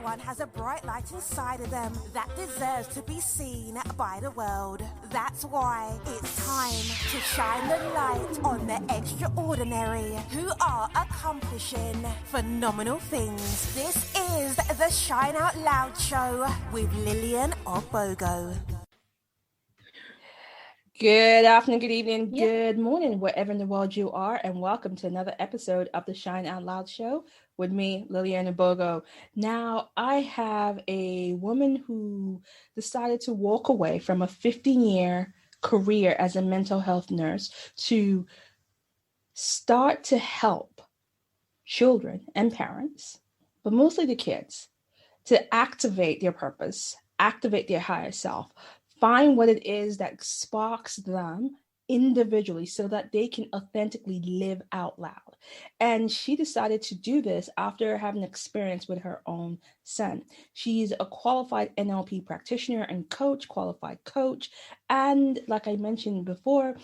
Everyone has a bright light inside of them that deserves to be seen by the world. That's why it's time to shine the light on the extraordinary who are accomplishing phenomenal things. This is the Shine Out Loud Show with Lillian Obogo. Good afternoon, good evening, good morning, wherever in the world you are, and welcome to another episode of the Shine Out Loud Show with me, Liliana Bogo. Now, I have a woman who decided to walk away from a 15-year career as a mental health nurse to start to help children and parents, but mostly the kids, to activate their purpose, activate their higher self, find what it is that sparks them individually so that they can authentically live out loud. And she decided to do this after having experience with her own son. She's a qualified NLP practitioner and qualified coach, and like I mentioned before,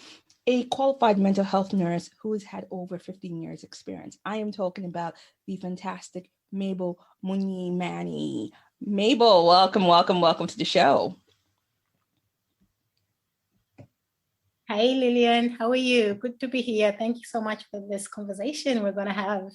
a qualified mental health nurse who has had over 15 years experience. I am talking about the fantastic Mabble Munyimani. Mabble, welcome to the show. Hi, Lillian. How are you? Good to be here. Thank you so much for this conversation we're going to have.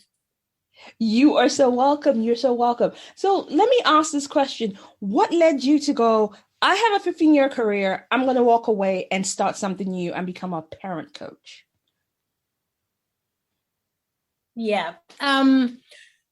You are so welcome. You're so welcome. So let me ask this question. What led you to go, I have a 15-year career. I'm going to walk away and start something new and become a parent coach? Yeah.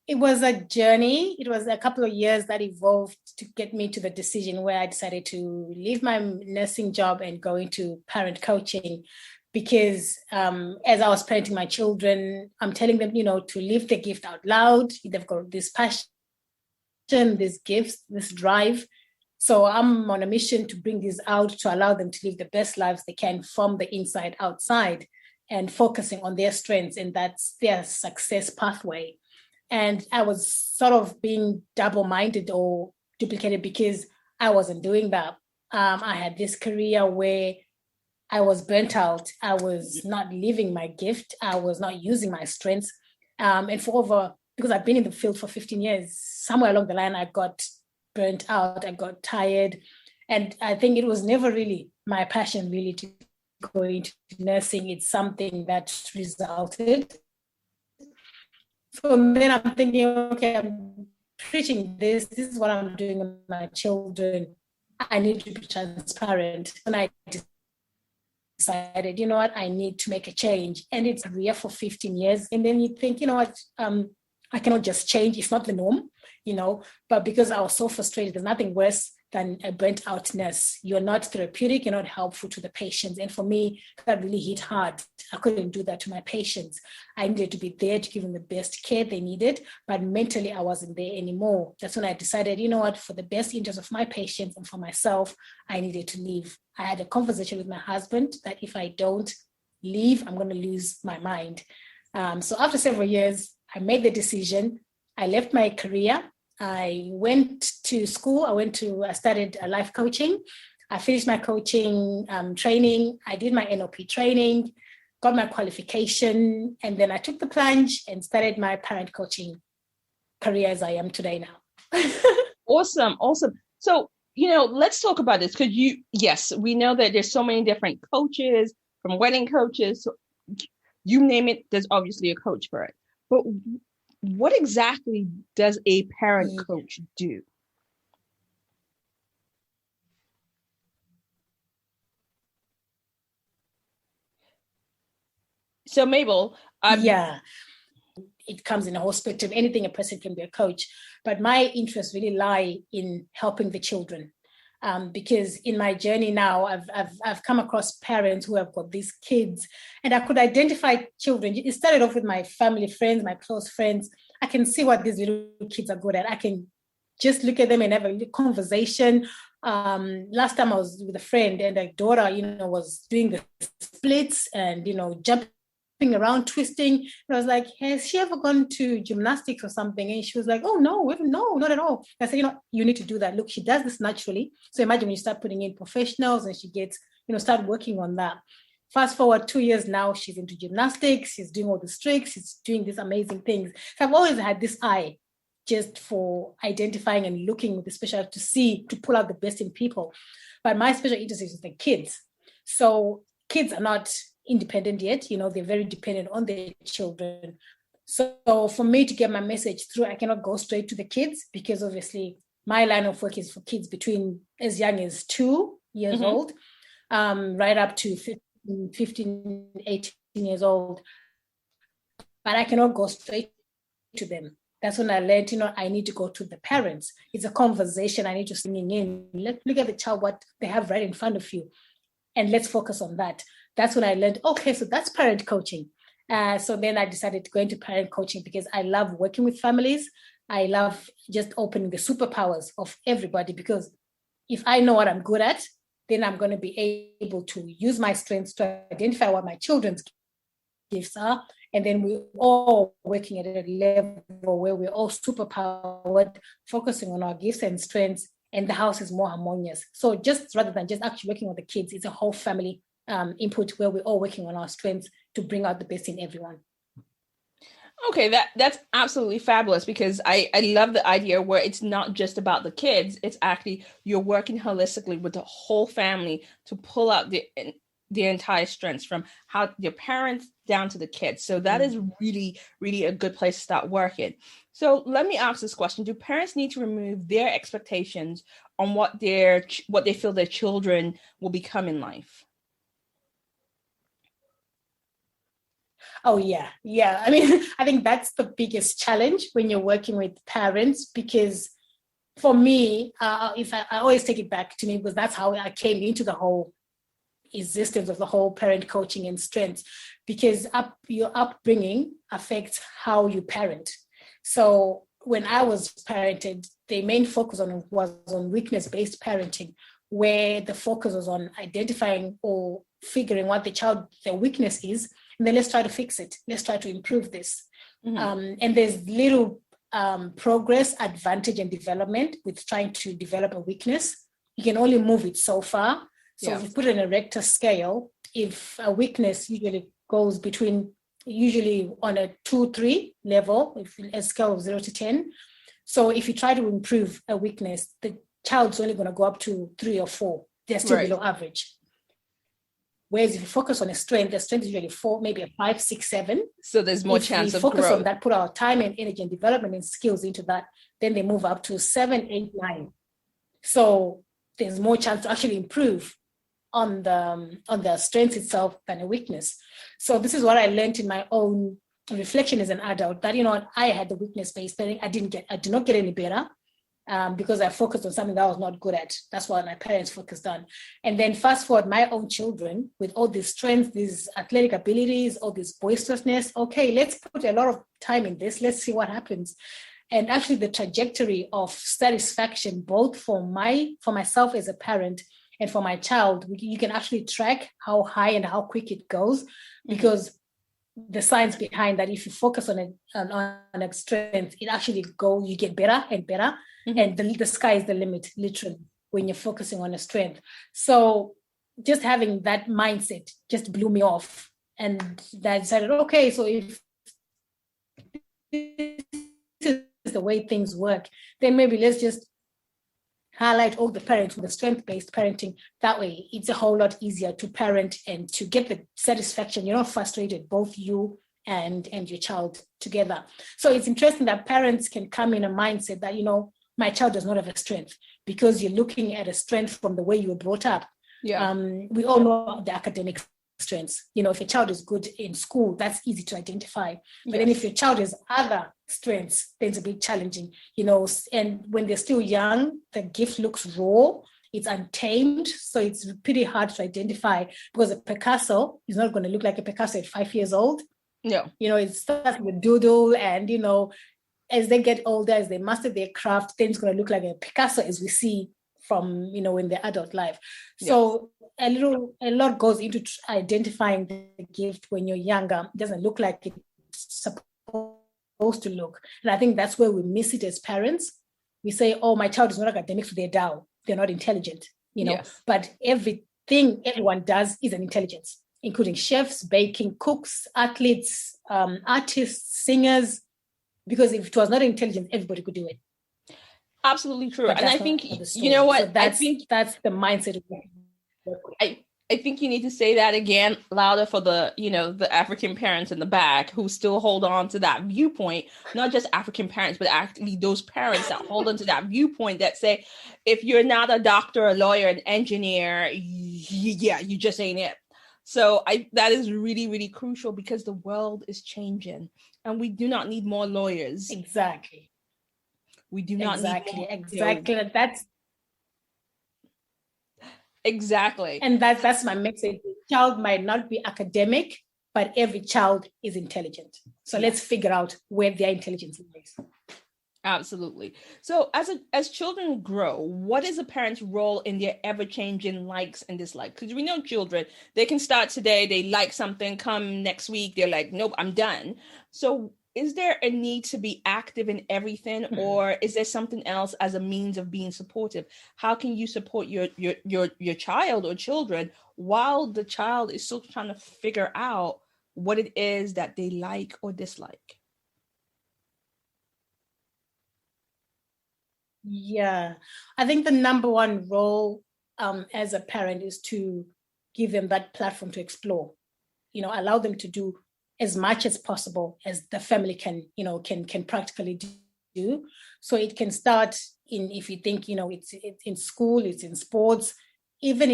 It was a journey. It was a couple of years that evolved to get me to the decision where I decided to leave my nursing job and go into parent coaching, because as I was parenting my children, I'm telling them, to live the gift out loud. They've got this passion, these gifts, this drive. So I'm on a mission to bring this out, to allow them to live the best lives they can from the inside outside, and focusing on their strengths, and that's their success pathway. And I was sort of being double-minded or duplicated because I wasn't doing that. I had this career where I was burnt out. I was not living my gift. I was not using my strengths. And because I've been in the field for 15 years, somewhere along the line, I got burnt out. I got tired. And I think it was never really my passion really to go into nursing. It's something that resulted. So then I'm thinking, okay, I'm preaching this. This is what I'm doing with my children. I need to be transparent. And I decided, I need to make a change. And it's a career for 15 years. And then you think, I cannot just change. It's not the norm, but because I was so frustrated, there's nothing worse than a burnt out nurse. You're not therapeutic, you're not helpful to the patients. And for me, that really hit hard. I couldn't do that to my patients. I needed to be there to give them the best care they needed, but mentally I wasn't there anymore. That's when I decided, for the best interest of my patients and for myself, I needed to leave. I had a conversation with my husband that if I don't leave, I'm going to lose my mind. So after several years, I made the decision. I left my career. I went to school. I started life coaching. I finished my coaching training. I did my NLP training, got my qualification, and then I took the plunge and started my parent coaching career as I am today now. Awesome. So, let's talk about this, because yes, we know that there's so many different coaches, from wedding coaches, so you name it, there's obviously a coach for it. But what exactly does a parent coach do? So Mabble, it comes in a whole spectrum. Anything a person can be a coach, but my interests really lie in helping the children. Because in my journey now, I've come across parents who have got these kids, and I could identify children. It started off with my family friends, my close friends. I can see what these little kids are good at. I can just look at them and have a conversation. Last time I was with a friend, and her daughter, was doing the splits and, jumping around, twisting. And I was like, has she ever gone to gymnastics or something? And she was like, oh, no, not at all. I said, you need to do that. Look, she does this naturally. So imagine when you start putting in professionals and she gets, start working on that. Fast forward 2 years now, she's into gymnastics. She's doing all the tricks. She's doing these amazing things. So I've always had this eye just for identifying and looking with the special to pull out the best in people. But my special interest is the kids. So kids are not independent yet, they're very dependent on their children. So for me to get my message through, I cannot go straight to the kids, because obviously my line of work is for kids between as young as 2 years old, right up to 15, 18 years old. But I cannot go straight to them. That's when I learned, I need to go to the parents. It's a conversation. I need to singing in. Look at the child, what they have right in front of you, and let's focus on that. That's when I learned, okay, so that's parent coaching. So then I decided to go into parent coaching, because I love working with families. I love just opening the superpowers of everybody, because if I know what I'm good at, then I'm going to be able to use my strengths to identify what my children's gifts are. And then we're all working at a level where we're all superpowered, focusing on our gifts and strengths, and the house is more harmonious. So just rather than just actually working with the kids, it's a whole family input where we're all working on our strengths to bring out the best in everyone. Okay, that's absolutely fabulous, because I love the idea where it's not just about the kids. It's actually you're working holistically with the whole family to pull out the entire strengths, from how your parents down to the kids. So that is really, really a good place to start working. So let me ask this question. Do parents need to remove their expectations on what they feel their children will become in life? Oh, yeah. I mean, I think that's the biggest challenge when you're working with parents, because for me, if I always take it back to me, because that's how I came into the whole existence of the whole parent coaching and strengths, because your upbringing affects how you parent. So when I was parented, the main focus was on weakness-based parenting, where the focus was on identifying or figuring what their weakness is, and then let's try to fix it. Let's try to improve this. And there's little progress, advantage, and development with trying to develop a weakness. You can only move it so far. So if you put it in a Richter scale, if a weakness usually goes usually on a 2-3 level, if a scale of 0 to 10. So if you try to improve a weakness, the child's only going to go up to 3 or 4. They're still below average. Whereas if you focus on a strength, the strength is usually 4, maybe a 5, 6, 7. So there's more chance of growth. If we focus on that, put our time and energy and development and skills into that, then they move up to 7, 8, 9. So there's more chance to actually improve on the strength itself than a weakness. So this is what I learned in my own reflection as an adult, that, I had the weakness-based parenting. I did not get any better. Because I focused on something that I was not good at. That's what my parents focused on. And then fast forward, my own children with all these strengths, these athletic abilities, all this boisterousness. Okay, let's put a lot of time in this. Let's see what happens. And actually the trajectory of satisfaction, both for myself as a parent and for my child, you can actually track how high and how quick it goes, because the science behind that, if you focus on a strength, it actually you get better and better. And the sky is the limit, literally, when you're focusing on a strength. So just having that mindset just blew me off. And I decided, okay, so if this is the way things work, then maybe let's just highlight all the parents with the strength-based parenting. That way, it's a whole lot easier to parent and to get the satisfaction. You're not frustrated, both you and your child together. So it's interesting that parents can come in a mindset that, my child does not have a strength, because you're looking at a strength from the way you were brought up. We all know the academic strengths. If your child is good in school, that's easy to identify. But then if your child has other strengths, then it's a bit challenging, and when they're still young, the gift looks raw, it's untamed. So it's pretty hard to identify, because a Picasso is not going to look like a Picasso at 5 years old. It starts with doodle, and, as they get older, as they master their craft, then it's going to look like a Picasso as we see from, in their adult life. So a lot goes into identifying the gift when you're younger. It doesn't look like it's supposed to look. And I think that's where we miss it as parents. We say, oh, my child is not academic, so they're down. They're not intelligent, But everything everyone does is an intelligence, including chefs, baking, cooks, athletes, artists, singers. Because if it was not intelligence, everybody could do it. Absolutely true. But and I think, you know what, so that's the mindset. I think you need to say that again louder for the, the African parents in the back who still hold on to that viewpoint, not just African parents, but actually those parents that hold on to that viewpoint that say, if you're not a doctor, a lawyer, an engineer, you just ain't it. So that is really, really crucial because the world is changing and we do not need more lawyers. Exactly. We do not need more. Exactly. Exactly. And that's my message. The child might not be academic, but every child is intelligent. So let's figure out where their intelligence lies. Absolutely. So as children grow, what is a parent's role in their ever-changing likes and dislikes? Because we know children, they can start today, they like something, come next week, they're like, nope, I'm done. So is there a need to be active in everything, or is there something else as a means of being supportive? How can you support your child or children while the child is still trying to figure out what it is that they like or dislike? Yeah, I think the number one role as a parent is to give them that platform to explore, allow them to do as much as possible as the family can practically do. So it can start if you think, it's in school, it's in sports, even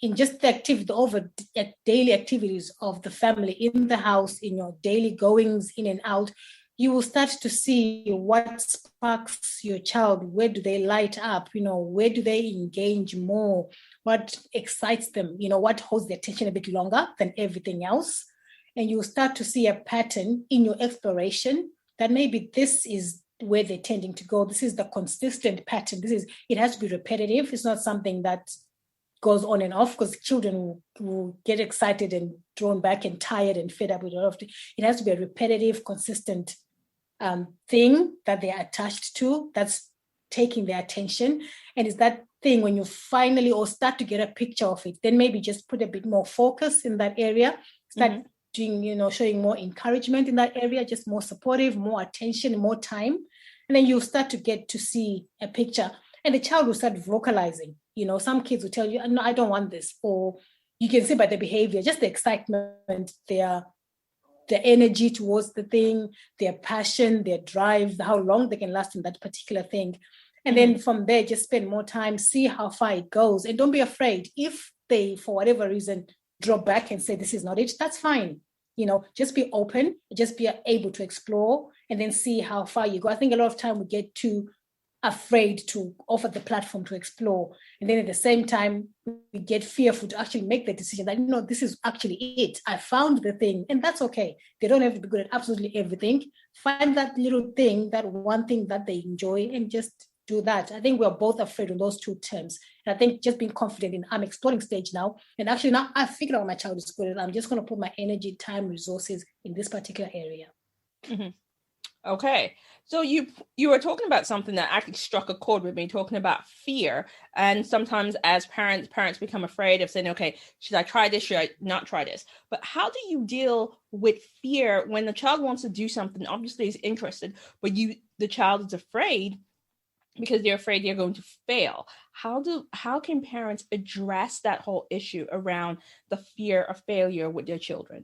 in just the daily activities of the family in the house, in your daily goings in and out. You will start to see what sparks your child. Where do they light up? Where do they engage more? What excites them? What holds their attention a bit longer than everything else? And you'll start to see a pattern in your exploration that maybe this is where they're tending to go. This is the consistent pattern. It has to be repetitive. It's not something that goes on and off, because children will get excited and drawn back and tired and fed up with a lot of things. It has to be a repetitive, consistent thing that they are attached to, that's taking their attention. And it's that thing when you finally or start to get a picture of it, then maybe just put a bit more focus in that area, start doing, showing more encouragement in that area, just more supportive, more attention, more time. And then you'll start to get to see a picture and the child will start vocalizing. Some kids will tell you, no, I don't want this. Or you can see by the behavior, just the excitement, their energy towards the thing, their passion, their drive, how long they can last in that particular thing. And then from there, just spend more time, see how far it goes. And don't be afraid. If they, for whatever reason, drop back and say, this is not it, that's fine. Just be open, just be able to explore and then see how far you go. I think a lot of time we get too afraid to offer the platform to explore. And then at the same time, we get fearful to actually make the decision that, no, this is actually it. I found the thing, and that's okay. They don't have to be good at absolutely everything. Find that little thing, that one thing that they enjoy, and just do that. I think we're both afraid on those two terms. And I think just being confident in, I'm exploring stage now, and actually now I figured out my child is good, and I'm just going to put my energy, time, resources in this particular area. Okay. So you were talking about something that actually struck a chord with me, talking about fear. And sometimes as parents become afraid of saying, okay, should I try this? Should I not try this? But how do you deal with fear when the child wants to do something, obviously is interested, but the child is afraid because they're afraid they're going to fail? How can parents address that whole issue around the fear of failure with their children?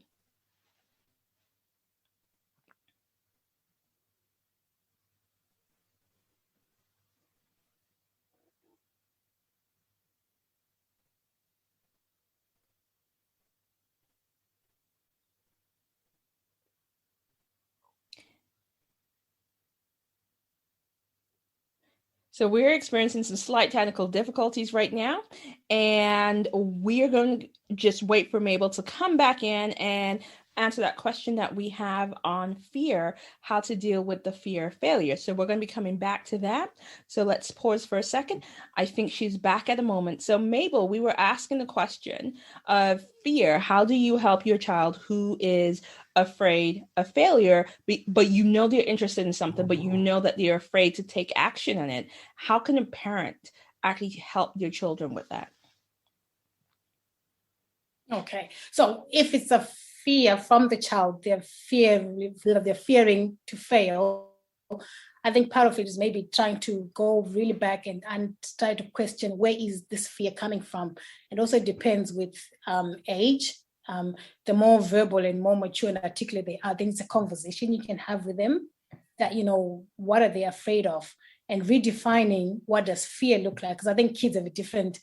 So we're experiencing some slight technical difficulties right now, and we're going to just wait for Mabel to come back in and answer that question that we have on fear, how to deal with the fear of failure. So we're going to be coming back to that. So let's pause for a second. I think she's back at a moment. So Mabel, we were asking the question of fear. How do you help your child who is afraid of failure, but they're interested in something, but that they're afraid to take action on it? How can a parent actually help their children with that? Okay, so if it's a fear from the child, they're fearing to fail, I think part of it is maybe trying to go really back and try to question, where is this fear coming from? It also depends with age. The more verbal and more mature and articulate they are, then it's a conversation you can have with them that, what are they afraid of? And redefining what does fear look like? Because I think kids have a different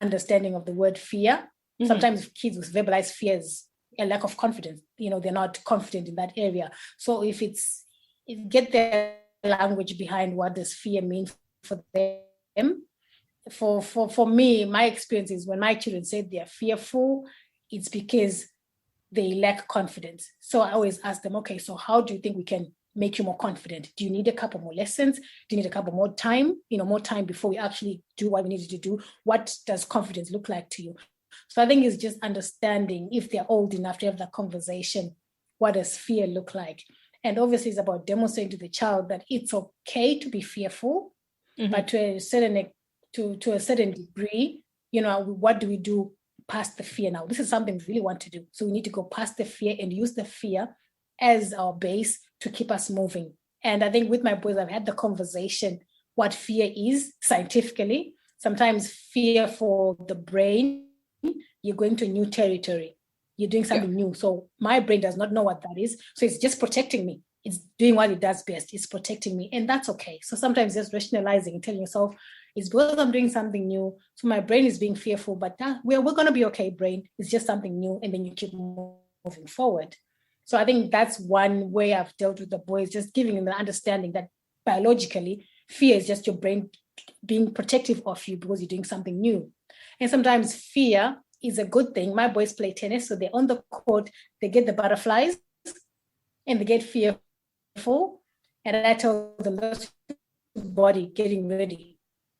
understanding of the word fear. Mm-hmm. Sometimes kids with verbalized fears, a lack of confidence, they're not confident in that area. So if get their language behind what does fear mean for them. For me, my experience is when my children say they're fearful, it's because they lack confidence. So I always ask them, okay, so how do you think we can make you more confident? Do you need a couple more lessons? Do you need a couple more time? More time before we actually do what we needed to do? What does confidence look like to you? So I think it's just understanding, if they're old enough to have that conversation, what does fear look like? And obviously it's about demonstrating to the child that it's okay to be fearful, mm-hmm. but to a certain degree, what do we do past the fear now? This is something we really want to do. So we need to go past the fear and use the fear as our base to keep us moving. And I think with my boys, I've had the conversation, what fear is scientifically. Sometimes fear for the brain, you're going to a new territory. You're doing something new. So my brain does not know what that is. So it's just protecting me. It's doing what it does best. It's protecting me. And that's okay. So sometimes just rationalizing and telling yourself, it's because I'm doing something new. So my brain is being fearful, but we're going to be okay, brain. It's just something new. And then you keep moving forward. So I think that's one way I've dealt with the boys, just giving them the understanding that biologically, fear is just your brain being protective of you because you're doing something new. And sometimes fear is a good thing. My boys play tennis, so they're on the court, they get the butterflies and they get fearful. And I tell them, that's your body getting ready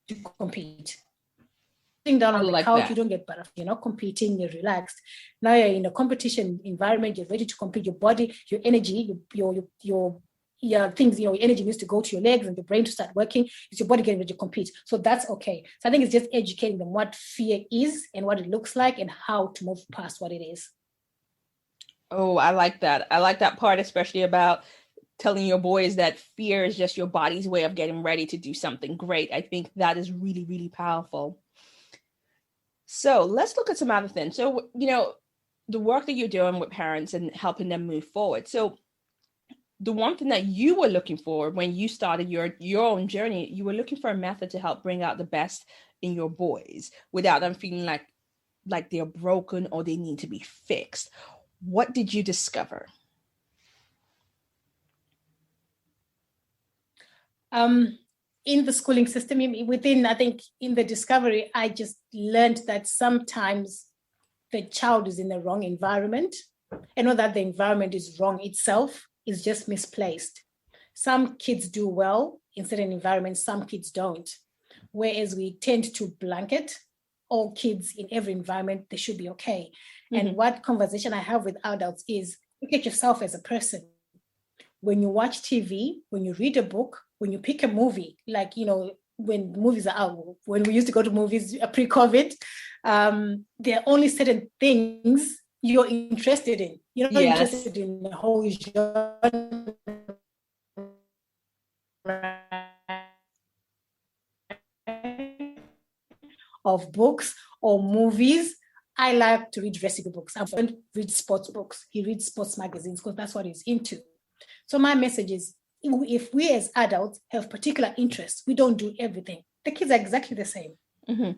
to compete. Sitting down on the couch, you don't get butterflies. You're not competing, you're relaxed. Now you're in a competition environment, you're ready to compete. Your body, your energy, your things, your energy needs to go to your legs and the brain to start working. It's your body getting ready to compete. So that's okay. So I think it's just educating them what fear is and what it looks like and how to move past what it is. Oh, I like that. I like that part, especially about telling your boys that fear is just your body's way of getting ready to do something great. I think that is really, really powerful. So let's look at some other things. So, the work that you're doing with parents and helping them move forward. So the one thing that you were looking for when you started your own journey, you were looking for a method to help bring out the best in your boys without them feeling like they're broken or they need to be fixed. What did you discover? In the schooling system, I think in the discovery, I just learned that sometimes the child is in the wrong environment. And not that the environment is wrong itself, it's just misplaced. Some kids do well in certain environments, some kids don't. Whereas we tend to blanket all kids in every environment, they should be okay. Mm-hmm. And what conversation I have with adults is, look at yourself as a person. When you watch TV, when you read a book, when you pick a movie, when movies are out, when we used to go to movies pre-COVID, there are only certain things you're interested in. You're not interested in the whole genre of books or movies. I like to read recipe books. I don't read sports books. He reads sports magazines because that's what he's into. So my message is, if we as adults have particular interests, we don't do everything. The kids are exactly the same. Mm-hmm.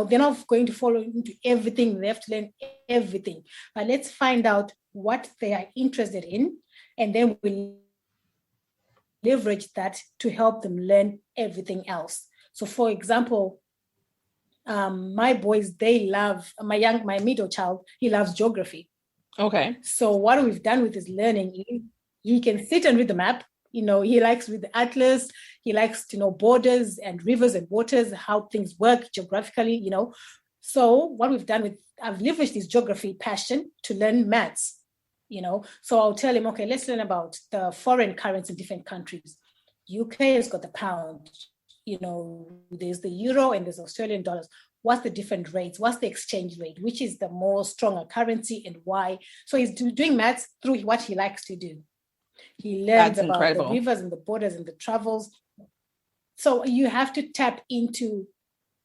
They're not going to follow into everything. They have to learn everything. But let's find out what they are interested in, and then we'll leverage that to help them learn everything else. So for example, my boys, they love, my middle child, he loves geography. Okay. So what we've done with his learning is he can sit and read the map. He likes to read the atlas. He likes to know borders and rivers and waters, how things work geographically, So what we've done I've leveraged his geography passion to learn maths, So I'll tell him, okay, let's learn about the foreign currency in different countries. UK has got the pound, there's the euro and there's Australian dollars. What's the different rates? What's the exchange rate? Which is the more stronger currency and why? So he's doing maths through what he likes to do. He learns That's about incredible. the rivers and the borders and the travels. So you have to tap into,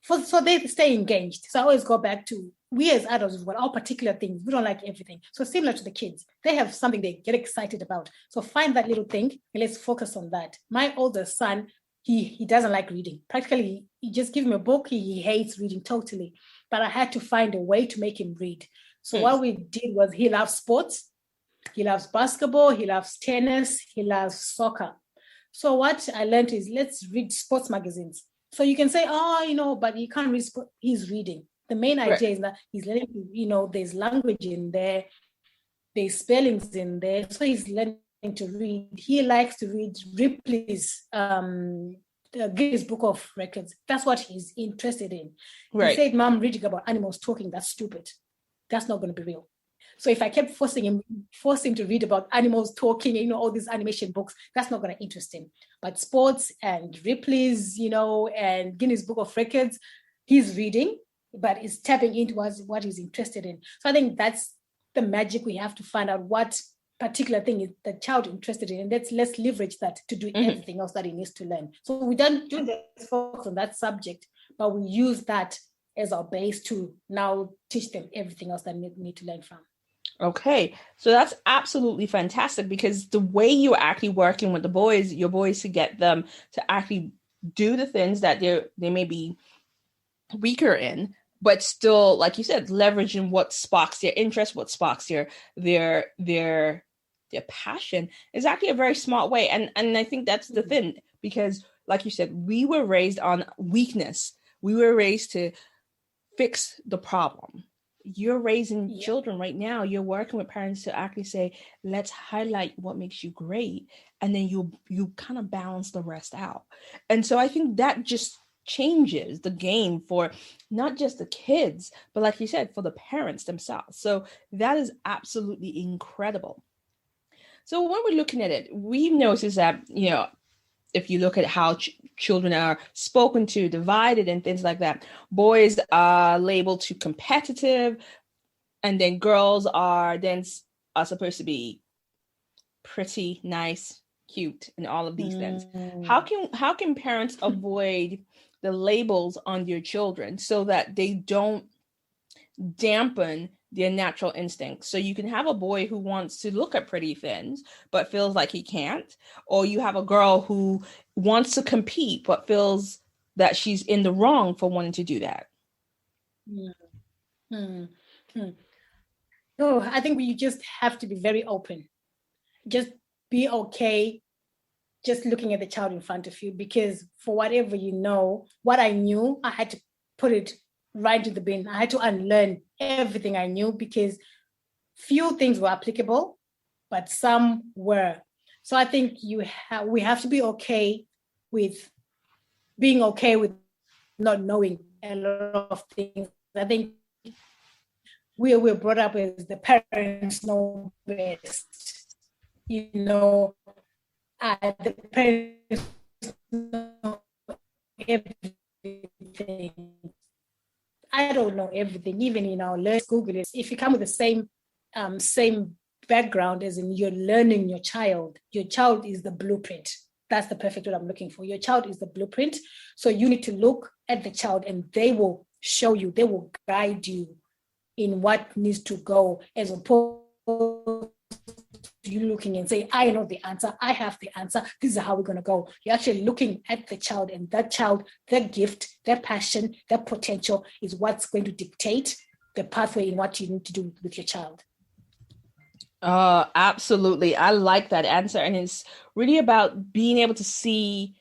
so they stay engaged. So I always go back to, we as adults, we've got our particular things. We don't like everything. So similar to the kids, they have something they get excited about. So find that little thing and let's focus on that. My older son, he doesn't like reading. Practically, you just give him a book, he hates reading totally. But I had to find a way to make him read. So what we did was, he loves sports. He loves basketball. He loves tennis. He loves soccer. So what I learned is, let's read sports magazines. So you can say, but you can't read sport. He's reading. The main idea is that he's learning, there's language in there, there's spellings in there. So he's learning to read. He likes to read Ripley's Guinness Book of Records. That's what he's interested in. He said, Mom, reading about animals talking, that's stupid. That's not going to be real. So if I kept forcing him to read about animals talking, all these animation books, that's not going to interest him. But sports and Ripley's, and Guinness Book of Records, he's reading, but is tapping into what he's interested in. So I think that's the magic. We have to find out what particular thing is the child interested in, and let's leverage that to do everything else that he needs to learn. So we don't just focus on that subject, but we use that as our base to now teach them everything else that they need to learn from. Okay, so that's absolutely fantastic, because the way you're actually working with your boys to get them to actually do the things that they may be weaker in, but still, like you said, leveraging what sparks their interest, what sparks their passion, is actually a very smart way. And I think that's the thing, because like you said, we were raised on weakness. We were raised to fix the problem. You're raising children right now. You're working with parents to actually say, let's highlight what makes you great. And then you kind of balance the rest out. And so I think that just changes the game for not just the kids, but like you said, for the parents themselves. So that is absolutely incredible. So when we're looking at it, we've noticed that, if you look at how children are spoken to, divided, and things like that, boys are labeled to competitive, and then girls are supposed to be pretty, nice, cute, and all of these things. How can parents avoid the labels on their children so that they don't dampen their natural instincts? So you can have a boy who wants to look at pretty things but feels like he can't, or you have a girl who wants to compete but feels that she's in the wrong for wanting to do that. Oh, I think you just have to be very open. Just be okay just looking at the child in front of you, because for whatever what I knew, I had to put it right to the bin. I had to unlearn everything I knew, because few things were applicable, but some were. So I think we have to be okay with being okay with not knowing a lot of things. I think we were brought up as the parents know best. The parents know everything. I don't know everything. Even let's Google it. If you come with the same background, as in you're learning your child is the blueprint. That's the perfect word I'm looking for. Your child is the blueprint. So you need to look at the child, and they will show you, they will guide you in what needs to go, as opposed to you looking and say, I know the answer, I have the answer, this is how we're going to go. You're actually looking at the child, and that child, their gift, their passion, their potential is what's going to dictate the pathway in what you need to do with your child. Absolutely. I like that answer. And it's really about being able to see,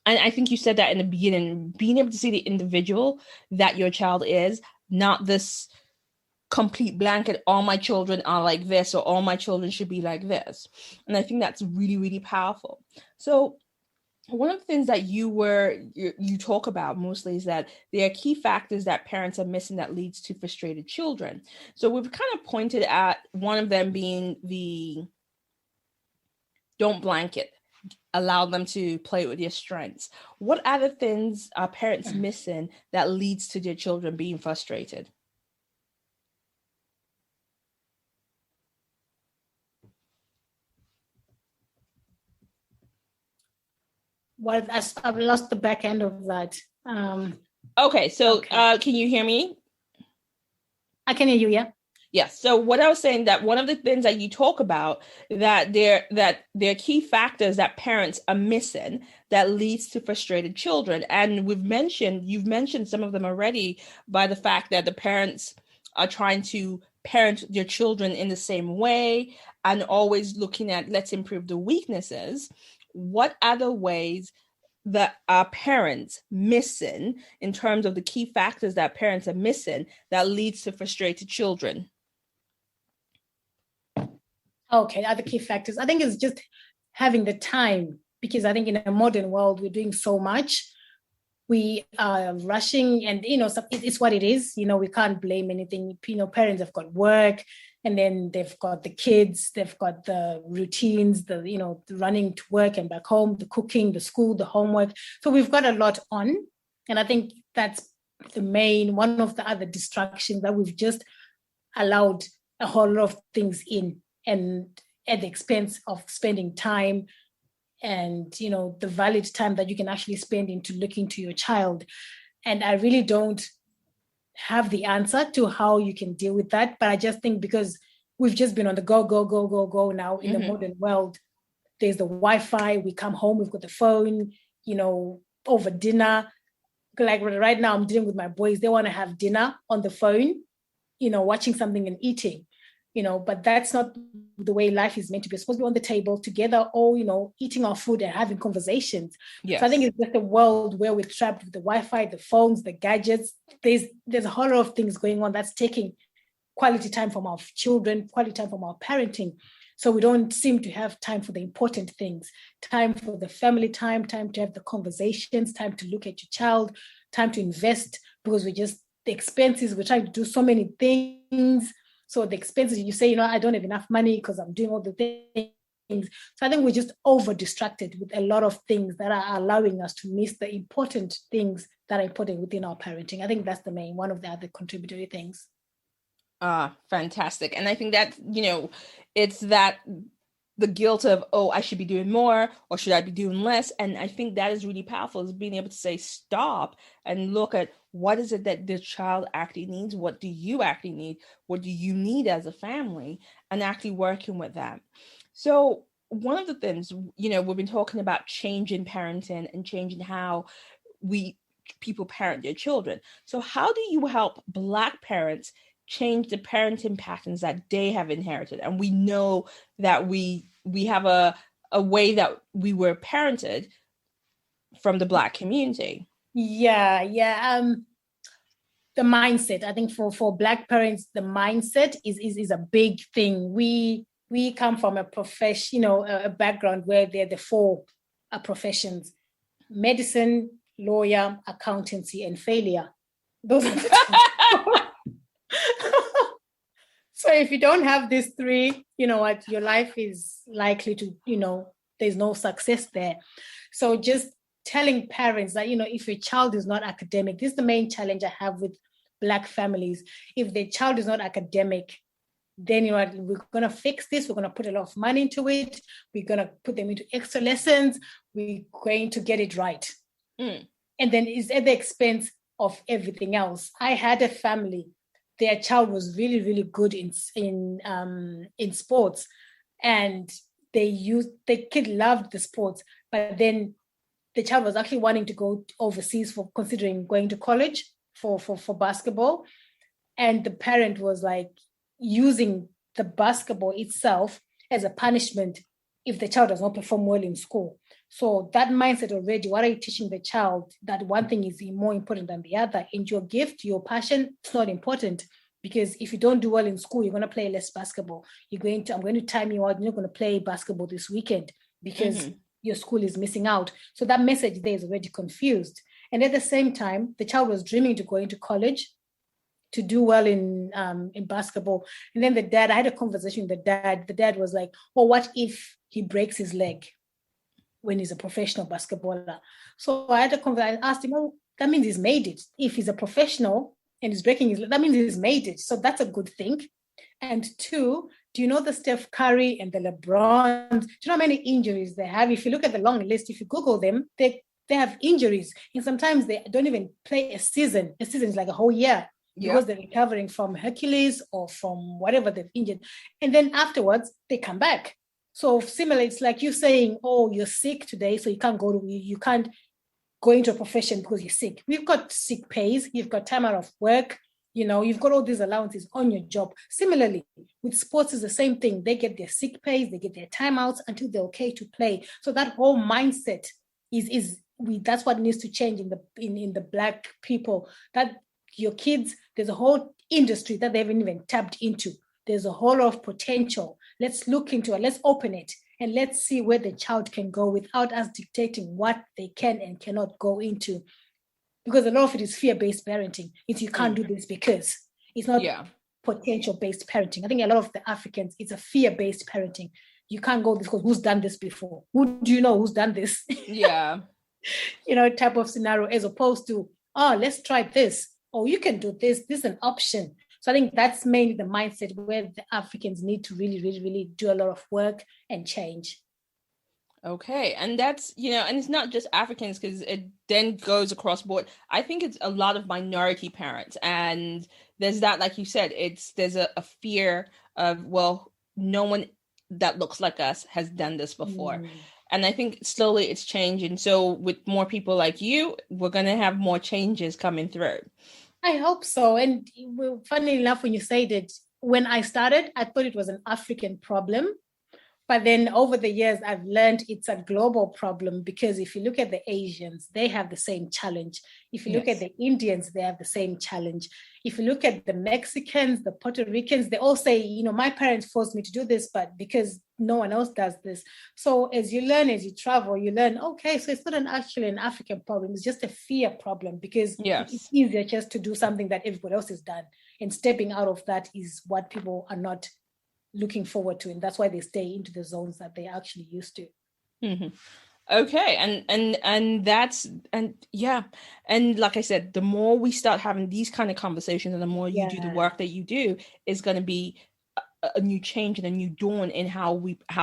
and I think you said that in the beginning, being able to see the individual that your child is, not this complete blanket, all my children are like this, or all my children should be like this. And I think that's really, really powerful. So one of the things that you talk about mostly is that there are key factors that parents are missing that leads to frustrated children. So we've kind of pointed at one of them being the don't blanket, allow them to play with their strengths. What other things are parents missing that leads to their children being frustrated? I've lost the back end of that. Okay, so Okay. can you hear me? I can hear you, yeah. Yes. So what I was saying, that one of the things that you talk about, that there are key factors that parents are missing that leads to frustrated children. And you've mentioned some of them already, by the fact that the parents are trying to parent their children in the same way and always looking at, let's improve the weaknesses. What other ways that our parents missing, in terms of the key factors that parents are missing, that leads to frustrated children? Okay, other key factors. I think it's just having the time, because I think in a modern world, we're doing so much. We are rushing, and, it's what it is. We can't blame anything. Parents have got work, and then they've got the kids, they've got the routines, the running to work and back home, the cooking, the school, the homework. So we've got a lot on. And I think that's one of the other distractions, that we've just allowed a whole lot of things in, and at the expense of spending time and, the valid time that you can actually spend into looking to your child. And I really don't have the answer to how you can deal with that. But I just think, because we've just been on the go now in the modern world, there's the Wi-Fi, we come home, we've got the phone, over dinner. Like right now, I'm dealing with my boys. They want to have dinner on the phone, watching something and eating. But that's not the way life is meant to be. We're supposed to be on the table together, all, eating our food and having conversations. Yes. So I think it's just a world where we're trapped with the Wi-Fi, the phones, the gadgets. There's a whole lot of things going on that's taking quality time from our children, quality time from our parenting. So we don't seem to have time for the important things, time for the family time to have the conversations, time to look at your child, time to invest, because the expenses, we're trying to do so many things. So the expenses, you say, I don't have enough money because I'm doing all the things. So I think we're just over distracted with a lot of things that are allowing us to miss the important things that are important within our parenting. I think that's one of the other contributory things. Fantastic. And I think that, it's that the guilt of, I should be doing more, or should I be doing less? And I think that is really powerful, is being able to say stop and look at, what is it that the child actually needs? What do you actually need? What do you need as a family? And actually working with that. So one of the things, we've been talking about changing parenting and changing how people parent their children. So how do you help Black parents change the parenting patterns that they have inherited? And we know that we have a way that we were parented from the Black community. Yeah. The mindset, I think for Black parents, the mindset is a big thing. We come from a profession, a background where they're the four professions: medicine, lawyer, accountancy, and failure. Those are the So if you don't have these three, your life is likely to, there's no success there. So just telling parents that, if your child is not academic, this is the main challenge I have with Black families. If the child is not academic, then, we're going to fix this. We're going to put a lot of money into it. We're going to put them into extra lessons. We're going to get it right. And then it's at the expense of everything else. I had a family, their child was really, really good in sports, and the kid loved the sports, but then the child was actually wanting to go overseas, for considering going to college for basketball. And the parent was like using the basketball itself as a punishment if the child does not perform well in school. So that mindset already, what are you teaching the child? That one thing is more important than the other. And your gift, your passion, it's not important. Because if you don't do well in school, you're going to play less basketball. I'm going to time you out. You're not going to play basketball this weekend because your school is missing out. So that message there is already confused. And at the same time, the child was dreaming to go into college, to do well in basketball. And then I had a conversation with the dad. The dad was like, what if he breaks his leg when he's a professional basketballer? So I had a conversation. I asked him, that means he's made it. If he's a professional and he's breaking his leg, that means he's made it. So that's a good thing. And two, do you know the Steph Curry and the LeBrons? Do you know how many injuries they have? If you look at the long list, if you Google them, they have injuries. And sometimes they don't even play a season. A season is like a whole year because they're recovering from Hercules or from whatever they've injured. And then afterwards, they come back. So similarly, it's like you saying, oh, you're sick today, so you can't go into a profession because you're sick. We've got sick pays. You've got time out of work. You've got all these allowances on your job. Similarly, with sports is the same thing. They get their sick pays, they get their timeouts until they're okay to play. So that whole mindset that's what needs to change in the Black people. That your kids, there's a whole industry that they haven't even tapped into. There's a whole lot of potential. Let's look into it. Let's open it. And let's see where the child can go without us dictating what they can and cannot go into. Because a lot of it is fear-based parenting. It's you can't do this because it's not potential-based parenting. I think a lot of the Africans, it's a fear-based parenting. You can't go this because who's done this before? Who do you know who's done this? Yeah. Type of scenario, as opposed to, let's try this. Oh, you can do this. This is an option. So I think that's mainly the mindset where the Africans need to really, really, really do a lot of work and change. Okay. And that's, and it's not just Africans, because it then goes across board. I think it's a lot of minority parents. And there's that, like you said, there's a fear of, well, no one that looks like us has done this before. And I think slowly it's changing. So with more people like you, we're going to have more changes coming through. I hope so. And funny enough, when you said it, when I started, I thought it was an African problem. But then over the years, I've learned it's a global problem, because if you look at the Asians, they have the same challenge. If you look at the Indians, they have the same challenge. If you look at the Mexicans, the Puerto Ricans, they all say, my parents forced me to do this, but because no one else does this. So as you learn, as you travel, you learn, okay, so it's not actually an African problem. It's just a fear problem, because it's easier just to do something that everybody else has done. And stepping out of that is what people are not looking forward to, and that's why they stay into the zones that they actually used to. Okay, and like I said, the more we start having these kind of conversations, and the more you do the work that you do, is going to be a new change and a new dawn in how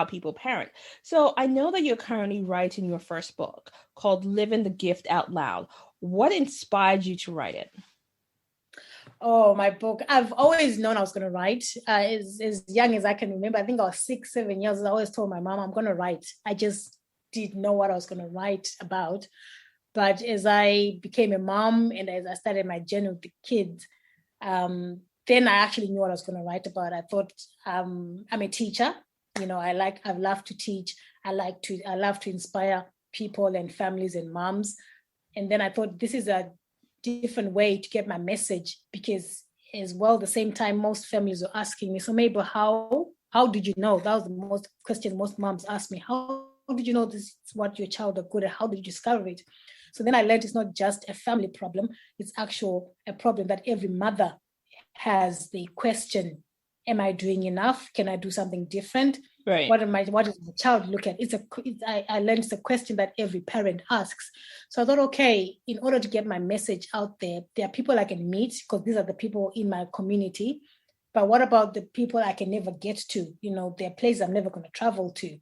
people parent. So I know that you're currently writing your first book called Living the Gift Out Loud. What inspired you to write it? Oh, my book. I've always known I was going to write. As young as I can remember, I think I was 6, 7 years, I always told my mom, I'm going to write. I just didn't know what I was going to write about. But as I became a mom and as I started my journey with the kids, then I actually knew what I was going to write about. I thought, I'm a teacher. I love to teach. I love to inspire people and families and moms. And then I thought, this is a different way to get my message, because as well, the same time, most families are asking me, so Mabel, how did you know? That was the most question most moms ask me. How did you know this is what your child are good at? How did you discover it? So then I learned it's not just a family problem, it's actual a problem that every mother has. The question, am I doing enough? Can I do something different? Right. What does the child look at? I learned it's a question that every parent asks. So I thought, okay, in order to get my message out there are people I can meet, because these are the people in my community. But what about the people I can never get to? There are places I'm never going to travel to.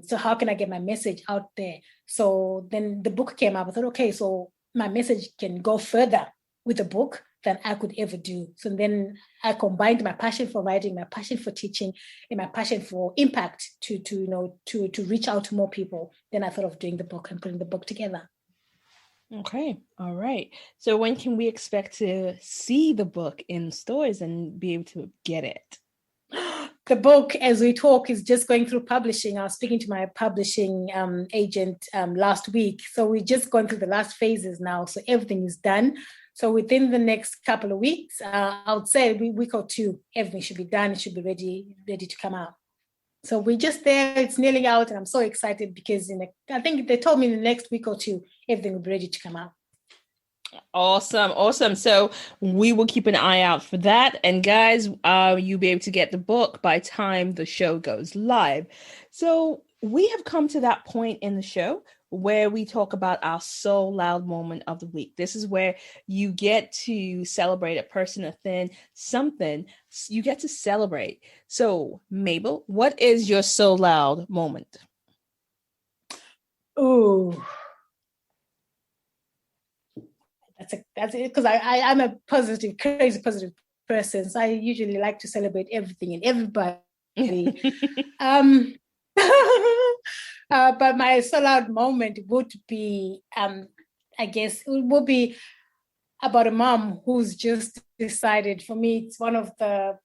So how can I get my message out there? So then the book came up. I thought, okay, so my message can go further with the book than I could ever do. So then I combined my passion for writing, my passion for teaching, and my passion for impact to reach out to more people. Then I thought of doing the book and putting the book together. Okay. All right. So when can we expect to see the book in stores and be able to get it? The book, as we talk, is just going through publishing. I was speaking to my publishing agent last week. So we're just going through the last phases now. So everything is done. So within the next couple of weeks, I would say a week or two, everything should be done. It should be ready to come out. So we're just there. It's nearly out. And I'm so excited because I think they told me in the next week or two, everything will be ready to come out. Awesome. So we will keep an eye out for that. And guys, you'll be able to get the book by time the show goes live. So we have come to that point in the show where we talk about our So Loud moment of the week. This is where you get to celebrate a person, a thing, something. You get to celebrate. So, Mabel, what is your So Loud moment? Ooh. That's it, because I'm a crazy positive person. So I usually like to celebrate everything and everybody. But my So Loud moment would be, I guess, it would be about a mom who's just decided. For me, it's one of the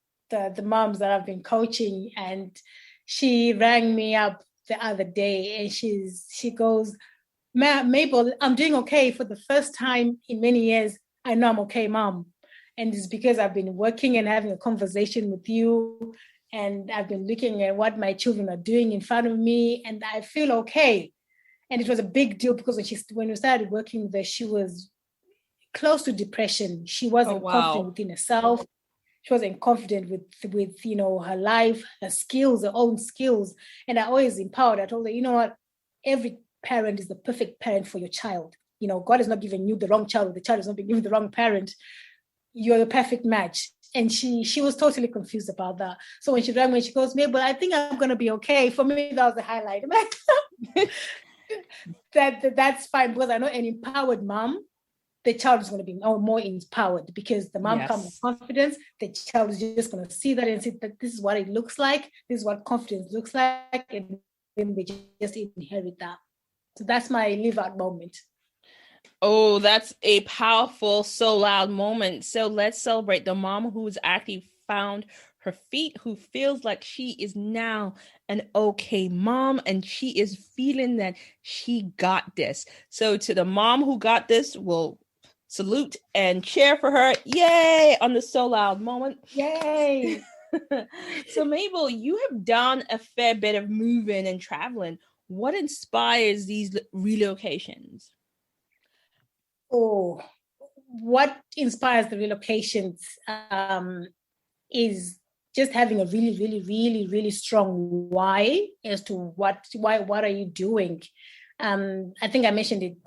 moms that I've been coaching, and she rang me up the other day, and she goes, Mabel, I'm doing okay for the first time in many years. I know I'm okay, Mom. And it's because I've been working and having a conversation with you, and I've been looking at what my children are doing in front of me, and I feel okay. And it was a big deal because when we started working with her, she was close to depression. She wasn't confident within herself. She wasn't confident with her life, her skills, her own skills. And I always empowered her. I told her, you know what, every parent is the perfect parent for your child. God is not giving you the wrong child. The child is not being given the wrong parent. You're the perfect match. And she was totally confused about that. So when she rang me, she goes, Mabel, I think I'm going to be okay. For me, that was the highlight. I'm like, that's fine, because I know an empowered mom, the child is going to be more empowered, because the mom comes with confidence. The child is just going to see that and see that this is what it looks like. This is what confidence looks like. And then we just inherit that. So that's my live out moment. Oh, that's a powerful, So Loud moment. So let's celebrate the mom who's actually found her feet, who feels like she is now an okay mom, and she is feeling that she got this. So to the mom who got this, we'll salute and cheer for her. Yay! On the So Loud moment. Yay! So Mabel, you have done a fair bit of moving and traveling. What inspires these relocations? Oh, what inspires the relocations is just having a really, really, really, really strong why as to what are you doing. I think I mentioned it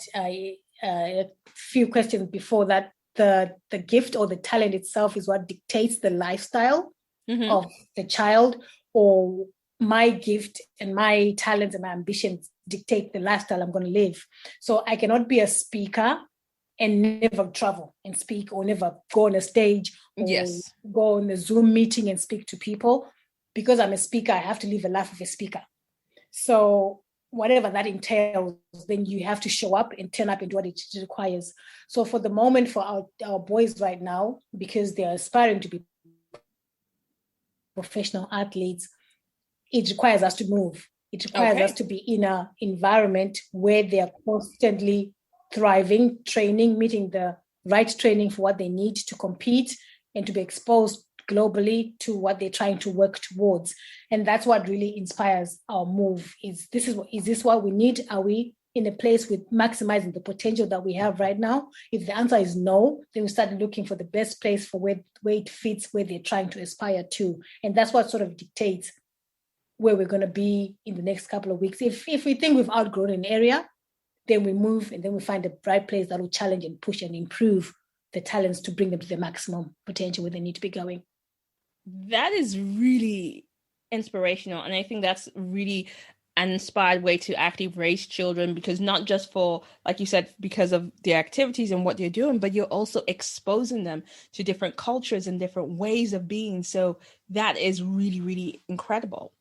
a few questions before, that the gift or the talent itself is what dictates the lifestyle of the child, or my gift and my talents and my ambitions dictate the lifestyle I'm going to live. So I cannot be a speaker and never travel and speak, or never go on a stage, or go on a Zoom meeting and speak to people. Because I'm a speaker, I have to live a life of a speaker. So whatever that entails, then you have to show up and turn up and do what it requires. So for the moment, for our boys right now, because they're aspiring to be professional athletes, it requires us to move. It requires us to be in an environment where they're constantly thriving, training, meeting the right training for what they need to compete and to be exposed globally to what they're trying to work towards. And that's what really inspires our move. Is this what we need? Are we in a place with maximizing the potential that we have right now? If the answer is no, then we start looking for the best place for where it fits, where they're trying to aspire to. And that's what sort of dictates where we're going to be in the next couple of weeks. If we think we've outgrown an area, then we move, and then we find the right place that will challenge and push and improve the talents to bring them to their maximum potential where they need to be going. That is really inspirational. And I think that's really an inspired way to actually raise children, because not just for, like you said, because of the activities and what they're doing, but you're also exposing them to different cultures and different ways of being. So that is really, really incredible.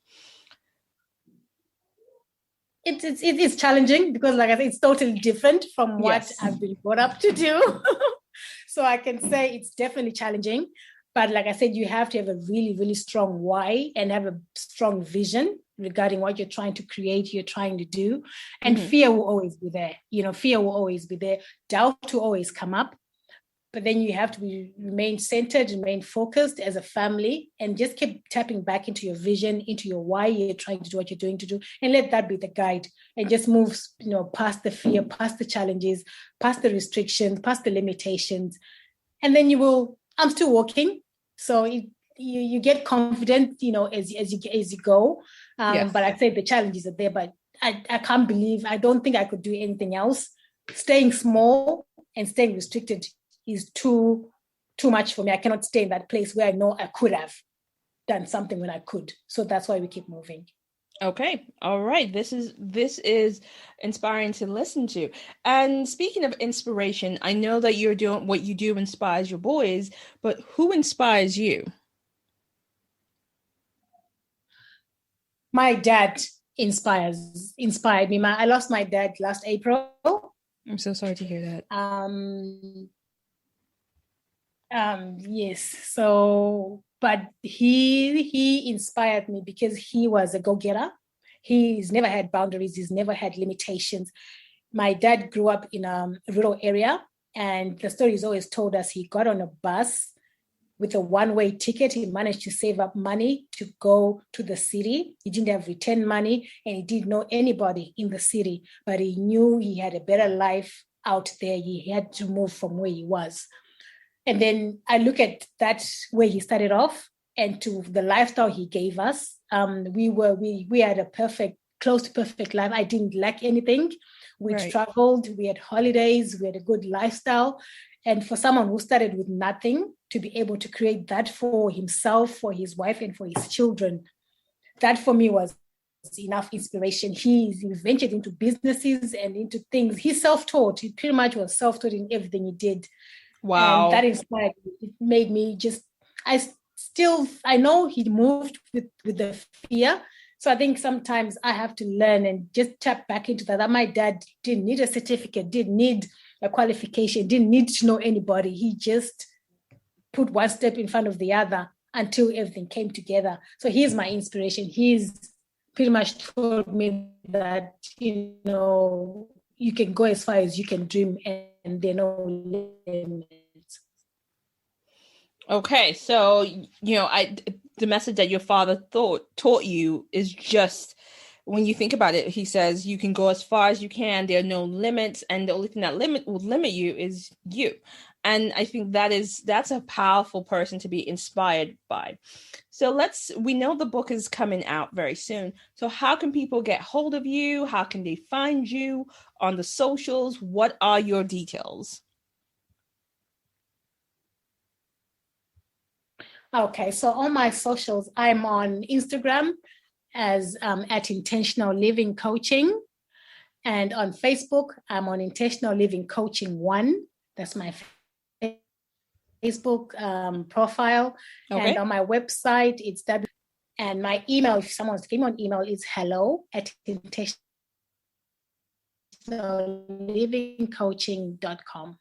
It's challenging, because like I said, it's totally different from what I've been brought up to do. So I can say it's definitely challenging. But like I said, you have to have a really, really strong why and have a strong vision regarding what you're trying to create, you're trying to do. And fear will always be there. Fear will always be there. Doubt will always come up. But then you have to remain centered, remain focused as a family, and just keep tapping back into your vision, into your why you're trying to do what you're doing to do, and let that be the guide. And just move, past the fear, past the challenges, past the restrictions, past the limitations. And then I'm still walking. So you get confident, as you go. But I'd say the challenges are there, but I can't believe, I don't think I could do anything else. Staying small and staying restricted is too much for me. I cannot stay in that place where I know I could have done something when I could. So that's why we keep moving. Okay. All right. This is inspiring to listen to. And speaking of inspiration, I know that you're doing what you do inspires your boys, but who inspires you? My dad inspired me. I lost my dad last April. I'm so sorry to hear that. Yes. So, but he inspired me because he was a go-getter. He's never had boundaries. He's never had limitations. My dad grew up in a rural area, and the story is always told us he got on a bus with a one-way ticket. He managed to save up money to go to the city. He didn't have return money, and he didn't know anybody in the city, but he knew he had a better life out there. He had to move from where he was. And then I look at that where he started off and to the lifestyle he gave us. We had a close to perfect life. I didn't lack anything. We traveled, we had holidays, we had a good lifestyle. And for someone who started with nothing to be able to create that for himself, for his wife, and for his children, that for me was enough inspiration. He ventured into businesses and into things. He's self-taught. He pretty much was self-taught in everything he did. Wow. And that inspired me. It made me I know he moved with the fear. So I think sometimes I have to learn and just tap back into that my dad didn't need a certificate, didn't need a qualification, didn't need to know anybody. He just put one step in front of the other until everything came together. So he's my inspiration. He's pretty much told me that, you can go as far as you can dream and there are no limits. Okay, so the message that your father taught you is just, when you think about it, he says you can go as far as you can. There are no limits, and the only thing that will limit you is you. And I think that's a powerful person to be inspired by. So we know the book is coming out very soon. So how can people get hold of you? How can they find you on the socials? What are your details? Okay, so on my socials, I'm on Instagram as at Intentional Living Coaching. And on Facebook, I'm on Intentional Living Coaching 1. That's my Facebook profile. Okay. And on my website, it's and my email, if someone wants to give me an email, is hello@intentionallivingcoaching.com.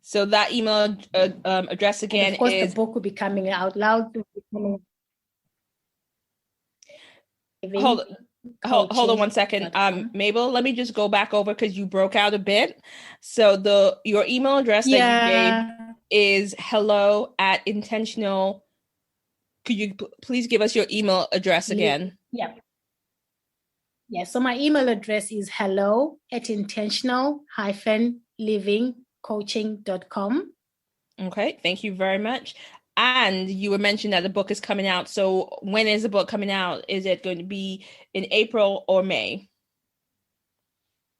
So that email address again of course, the book will be coming out loud. Hold on 1 second. Mabel, let me just go back over because you broke out a bit. So your email address that you gave is hello@intentional. Could you please give us your email address again? Yeah. So my email address is hello@intentional-livingcoaching.com. Okay, thank you very much. And you were mentioning that the book is coming out. So when is the book coming out? Is it going to be in April or May?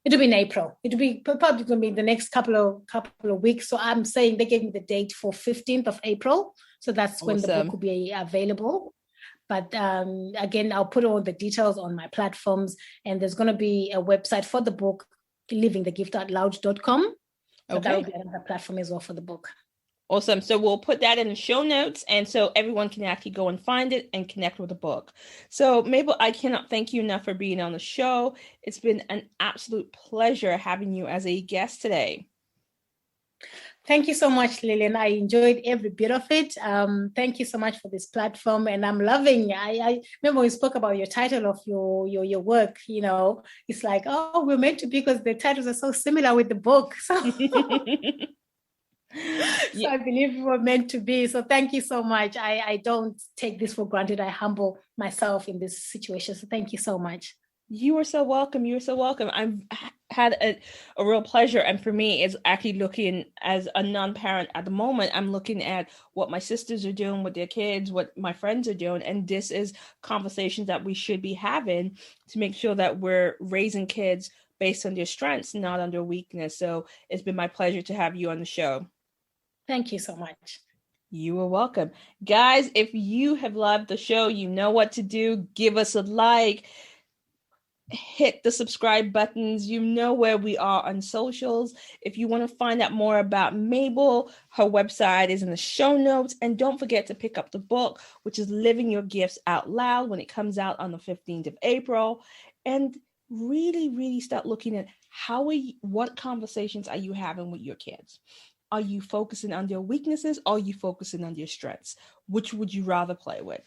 It'll be in April. It'll be probably going to be in the next couple of weeks. So I'm saying they gave me the date for 15th of April. So that's when the book will be available. But again, I'll put all the details on my platforms, and there's going to be a website for the book, livingthegiftoutloud.com. So that will be another platform as well for the book. Awesome. So we'll put that in the show notes, and so everyone can actually go and find it and connect with the book. So Mabel, I cannot thank you enough for being on the show. It's been an absolute pleasure having you as a guest today. Thank you so much, Lillian. I enjoyed every bit of it. Thank you so much for this platform, and I'm loving. I remember we spoke about your title of your work. It's like, oh, we're meant to be, because the titles are so similar with the book. So. So I believe we were meant to be. So thank you so much. I don't take this for granted. I humble myself in this situation. So thank you so much. You are so welcome. You're so welcome. had a real pleasure. And for me, is actually looking as a non-parent at the moment, I'm looking at what my sisters are doing with their kids, what my friends are doing. And this is conversations that we should be having to make sure that we're raising kids based on their strengths, not on their weakness. So it's been my pleasure to have you on the show. Thank you so much. You are welcome. Guys, if you have loved the show, you know what to do. Give us a like. Hit the subscribe buttons. You know where we are on socials. If you want to find out more about Mabel, her website is in the show notes. And don't forget to pick up the book, which is Living Your Gifts Out Loud, when it comes out on the 15th of April. And really, really start looking at what conversations are you having with your kids? Are you focusing on their weaknesses? Or are you focusing on their strengths? Which would you rather play with?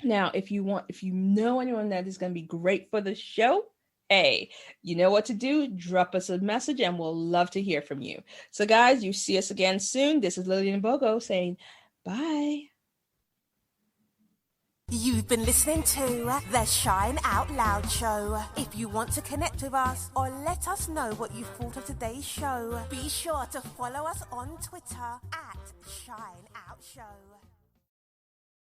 Now, if you know anyone that is going to be great for the show, hey, you know what to do. Drop us a message and we'll love to hear from you. So guys, you see us again soon. This is Lillian Bogo saying bye. You've been listening to the Shine Out Loud show. If you want to connect with us or let us know what you thought of today's show, be sure to follow us on Twitter at Shine Out Show.